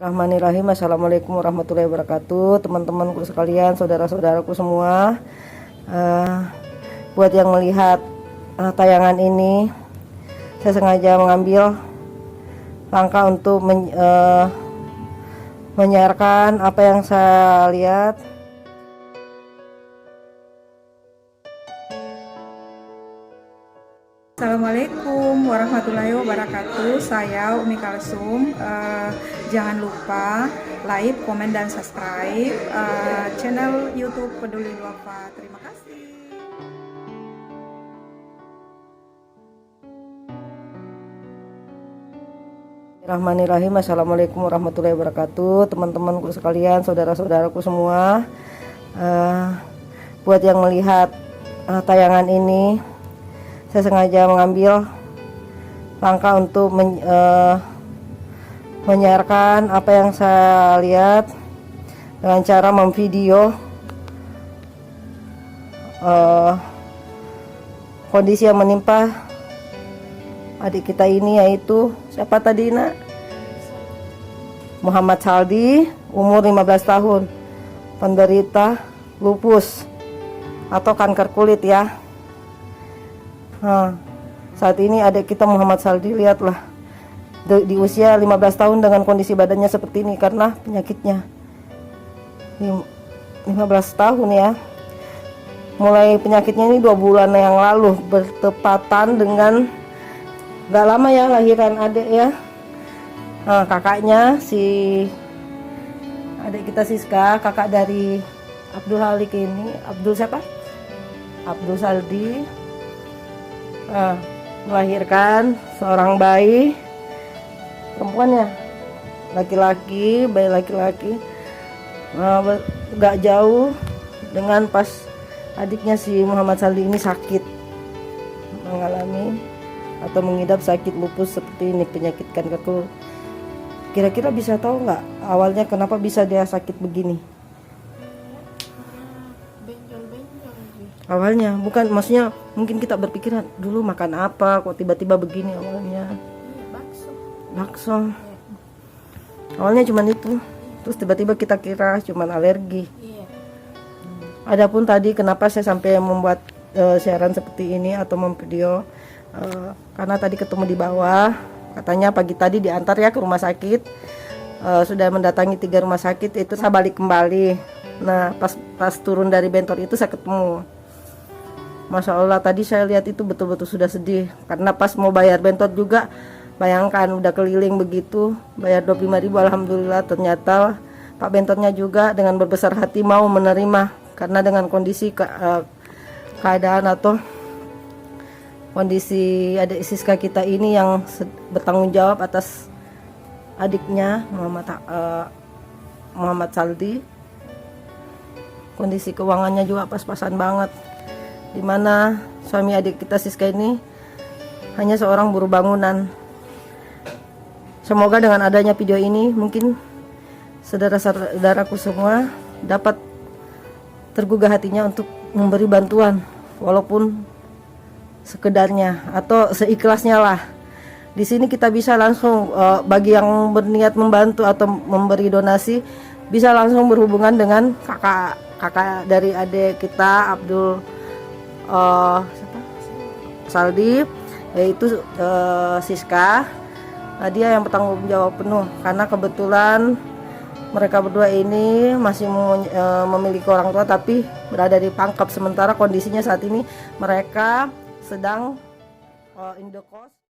Bismillahirrahmanirrahim. Assalamualaikum warahmatullahi wabarakatuh, teman-temanku sekalian, saudara-saudaraku semua. Buat yang melihat tayangan ini, saya sengaja mengambil langkah untuk menyiarkan apa yang saya lihat. Assalamualaikum warahmatullahi wabarakatuh. Saya Umi Kalsum. Jangan lupa like, komen, dan subscribe channel YouTube Peduli Duafa. Terima kasih. Bismillahirrahmanirrahim. Assalamualaikum warahmatullahi wabarakatuh, teman-temanku sekalian, saudara-saudaraku semua. Buat yang melihat tayangan ini, saya sengaja mengambil langkah untuk menyiarkan apa yang saya lihat dengan cara memvideo kondisi yang menimpa adik kita ini, yaitu siapa tadi, Nak? Muhammad Saldi, umur 15 tahun, penderita lupus atau kanker kulit ya. Saat ini adik kita Muhammad Saldi, lihatlah, di usia 15 tahun dengan kondisi badannya seperti ini karena penyakitnya. 15 tahun ya. Mulai penyakitnya ini 2 bulan yang lalu, bertepatan dengan gak lama ya lahiran adik ya. Kakaknya si adik kita Siska, kakak dari Abdul Halik ini, Abdul siapa? Abdul Saldi. Melahirkan seorang bayi perempuannya, laki-laki, bayi laki-laki. Gak jauh dengan pas adiknya si Muhammad Saldi ini sakit, mengalami atau mengidap sakit lupus seperti ini, penyakit kanker kulit. Kira-kira bisa tahu nggak awalnya kenapa bisa dia sakit begini? Awalnya bukan, maksudnya mungkin kita berpikir dulu makan apa kok tiba-tiba begini awalnya. Bakso. Awalnya cuman itu, terus tiba-tiba kita kira cuman alergi. Adapun tadi kenapa saya sampai membuat siaran seperti ini atau memvideo, karena tadi ketemu di bawah, katanya pagi tadi diantar ya ke rumah sakit. Sudah mendatangi 3 rumah sakit, itu saya balik kembali. Nah pas turun dari bentor itu saya ketemu. Masya Allah, tadi saya lihat itu betul-betul sudah sedih, karena pas mau bayar bentor juga, bayangkan udah keliling begitu, bayar 25.000, alhamdulillah ternyata Pak bentornya juga dengan berbesar hati mau menerima, karena dengan kondisi keadaan atau kondisi adik Siska kita ini yang bertanggung jawab atas adiknya Muhammad Saldi. Kondisi keuangannya juga pas-pasan banget, dimana suami adik kita Siska ini hanya seorang buruh bangunan. Semoga dengan adanya video ini mungkin saudara-saudaraku semua dapat tergugah hatinya untuk memberi bantuan, walaupun sekedarnya atau seikhlasnya lah. Di sini kita bisa langsung, bagi yang berniat membantu atau memberi donasi, bisa langsung berhubungan dengan kakak dari adik kita Abdul Saldi, yaitu Siska. Dia yang bertanggung jawab penuh, karena kebetulan mereka berdua ini masih memiliki orang tua tapi berada di Pangkep, sementara kondisinya saat ini mereka sedang in the coast.